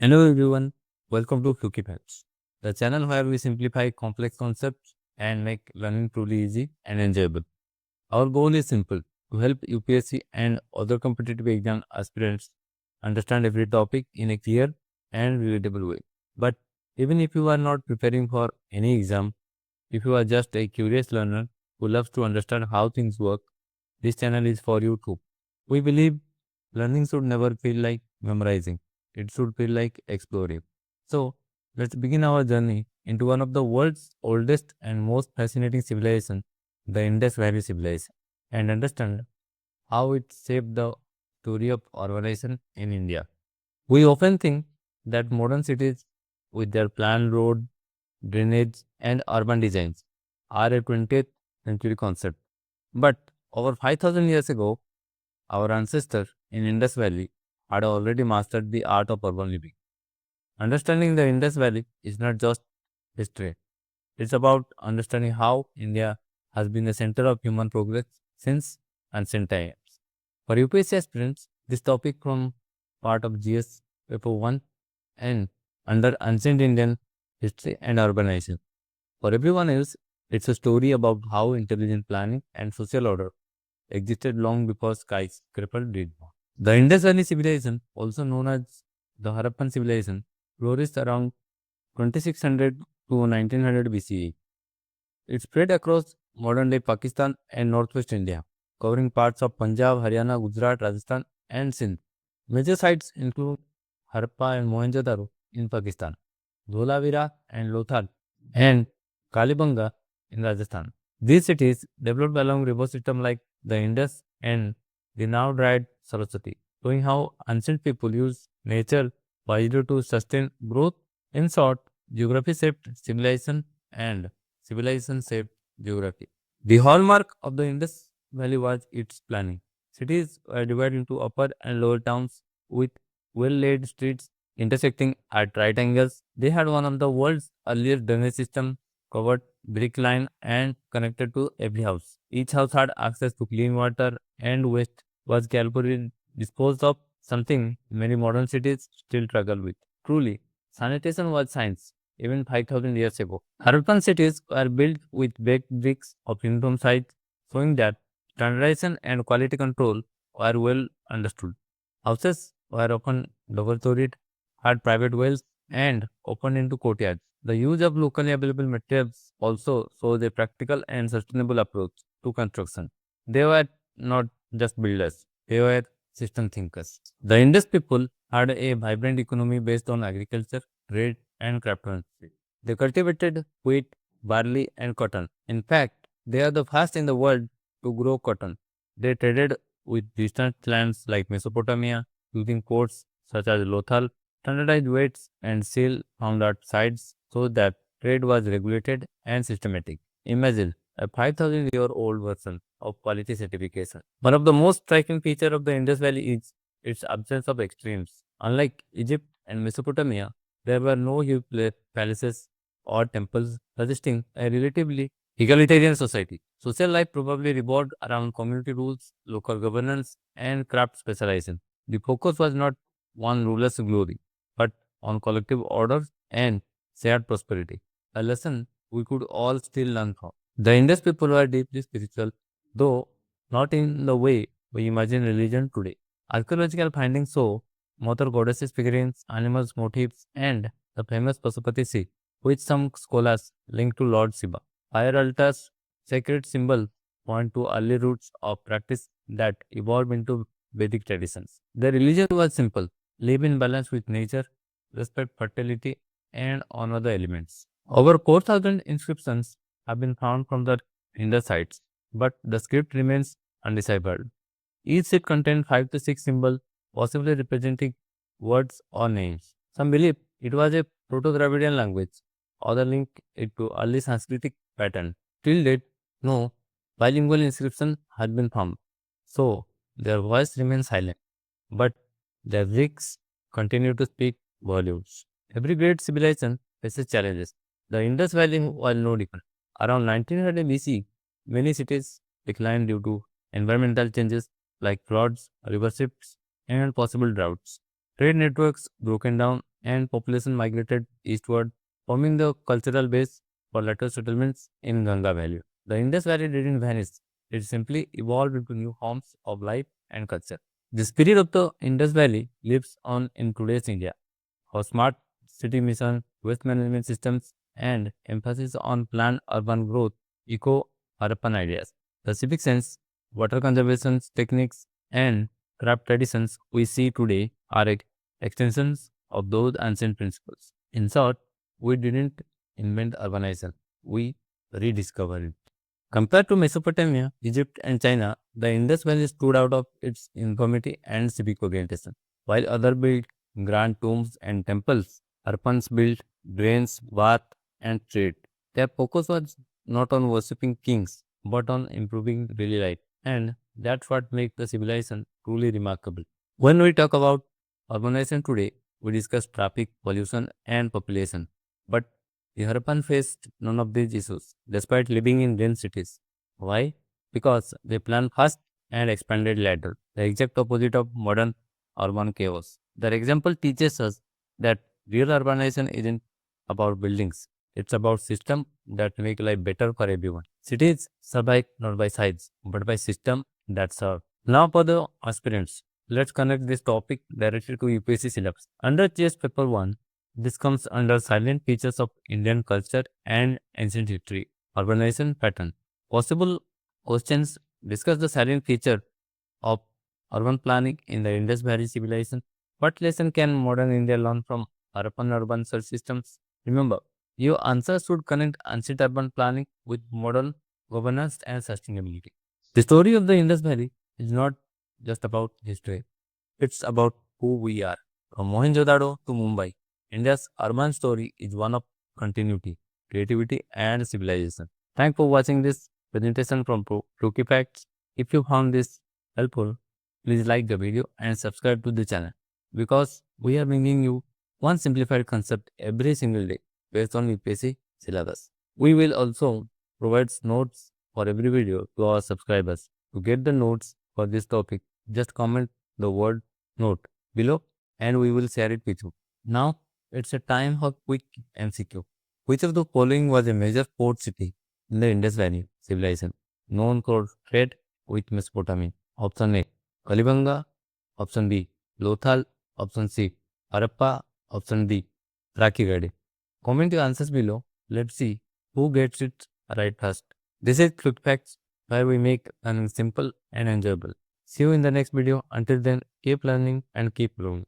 Hello everyone, welcome to FlukyFacts, the channel where we simplify complex concepts and make learning truly easy and enjoyable. Our goal is simple, to help UPSC and other competitive exam aspirants understand every topic in a clear and relatable way. But even if you are not preparing for any exam, if you are just a curious learner who loves to understand how things work, this channel is for you too. We believe learning should never feel like memorizing. It should feel like exploring. So, let's begin our journey into one of the world's oldest and most fascinating civilizations, the Indus Valley Civilization, and understand how it shaped the story of urbanization in India. We often think that modern cities, with their planned road, drainage, and urban designs, are a 20th century concept. But over 5,000 years ago, our ancestors in Indus Valley had already mastered the art of urban living. Understanding the Indus Valley is not just history, it's about understanding how India has been the center of human progress since ancient times. For UPSC aspirants, this topic from part of GS Paper 1 and under ancient Indian history and urbanization. For everyone else, it's a story about how intelligent planning and social order existed long before skyscraper did. The Indus Valley Civilization, also known as the Harappan Civilization, flourished around 2600 to 1900 BCE. It spread across modern-day Pakistan and northwest India, covering parts of Punjab, Haryana, Gujarat, Rajasthan, and Sindh. Major sites include Harappa and Mohenjo-Daro in Pakistan, Dholavira and Lothal, and Kalibanga in Rajasthan. These cities developed along river systems like the Indus and the now dried Saraswati, showing how ancient people used nature wisely to sustain growth. In short, geography shaped civilization and civilization shaped geography. The hallmark of the Indus Valley was its planning. Cities were divided into upper and lower towns with well-laid streets intersecting at right angles. They had one of the world's earliest drainage systems, covered brick line and connected to every house. Each house had access to clean water and waste was carefully disposed of, something many modern cities still struggle with. Truly, sanitation was science even 5,000 years ago. Urban cities were built with baked bricks of uniform size, showing that standardization and quality control were well understood. Houses were often double-storied, had private wells, and opened into courtyards. The use of locally available materials also shows a practical and sustainable approach to construction. They were not just builders, they were system thinkers. The Indus people had a vibrant economy based on agriculture, trade, and craftsmanship. They cultivated wheat, barley, and cotton. In fact, they are the first in the world to grow cotton. They traded with distant lands like Mesopotamia, using ports such as Lothal, standardized weights, and seal found at sites so that trade was regulated and systematic. Imagine a 5,000-year-old version of quality certification. One of the most striking features of the Indus Valley is its absence of extremes. Unlike Egypt and Mesopotamia, there were no huge palaces or temples, suggesting a relatively egalitarian society. Social life probably revolved around community rules, local governance, and craft specialization. The focus was not on ruler's glory, but on collective order and shared prosperity, a lesson we could all still learn from. The Indus people were deeply spiritual, though not in the way we imagine religion today. Archaeological findings show mother goddesses figurines, animals motifs, and the famous Pasupati Sea, which some scholars link to Lord Shiva. Fire altars, sacred symbols, point to early roots of practice that evolved into Vedic traditions. The religion was simple: live in balance with nature, respect fertility, and honor the elements. Over 4,000 inscriptions have been found from the Indus sites, but the script remains undeciphered. Each sheet contained 5 to 6 symbols, possibly representing words or names. Some believe it was a Proto-Dravidian language, others link it to early Sanskritic pattern. Till date, no bilingual inscription has been found, so their voice remains silent, but their lyrics continue to speak volumes. Every great civilization faces challenges. The Indus Valley was no different. Around 1900 BC, many cities declined due to environmental changes like floods, river shifts, and possible droughts. Trade networks broken down and population migrated eastward, forming the cultural base for later settlements in Ganga Valley. The Indus Valley didn't vanish, it simply evolved into new forms of life and culture. The spirit of the Indus Valley lives on in today's India. Our smart city mission, waste management systems, and emphasis on planned urban growth echo Harappan ideas. The civic sense, water conservation techniques, and craft traditions we see today are extensions of those ancient principles. In short, we didn't invent urbanization, we rediscovered it. Compared to Mesopotamia, Egypt, and China, the Indus Valley stood out of its uniformity and civic orientation. While others built grand tombs and temples, Harapans built drains, bath, and trade. Their focus was not on worshipping kings, but on improving daily life. And that's what makes the civilization truly remarkable. When we talk about urbanization today, we discuss traffic, pollution, and population. But the Harappan faced none of these issues, despite living in dense cities. Why? Because they planned fast and expanded later, the exact opposite of modern urban chaos. Their example teaches us that real urbanization isn't about buildings, it's about systems that make life better for everyone. Cities survive not by size, but by systems that serve. Now for the aspirants, let's connect this topic directly to UPSC syllabus. Under GS Paper 1, this comes under silent features of Indian culture and ancient history, urbanization pattern. Possible questions discuss the silent feature of urban planning in the Indus Valley Civilization. What lesson can modern India learn from Harappan urban search systems? Remember, your answer should connect ancient urban planning with modern governance and sustainability. The story of the Indus Valley is not just about history, it's about who we are. From Mohenjo-Daro to Mumbai, India's urban story is one of continuity, creativity, and civilization. Thanks for watching this presentation from FlukyFacts. If you found this helpful, please like the video and subscribe to the channel because we are bringing you one simplified concept every single day based on UPSC syllabus. We will also provide notes for every video to our subscribers. To get the notes for this topic, just comment the word note below and we will share it with you. Now, it's a time for quick MCQ. Which of the following was a major port city in the Indus Valley Civilization, known for trade with Mesopotamia? Option A, Kalibanga. Option B, Lothal. Option C, Harappa. Option D, Rakigade. Comment your answers below. Let's see who gets it right first. This is Quick Facts, where we make learning simple and enjoyable. See you in the next video. Until then, keep learning and keep growing.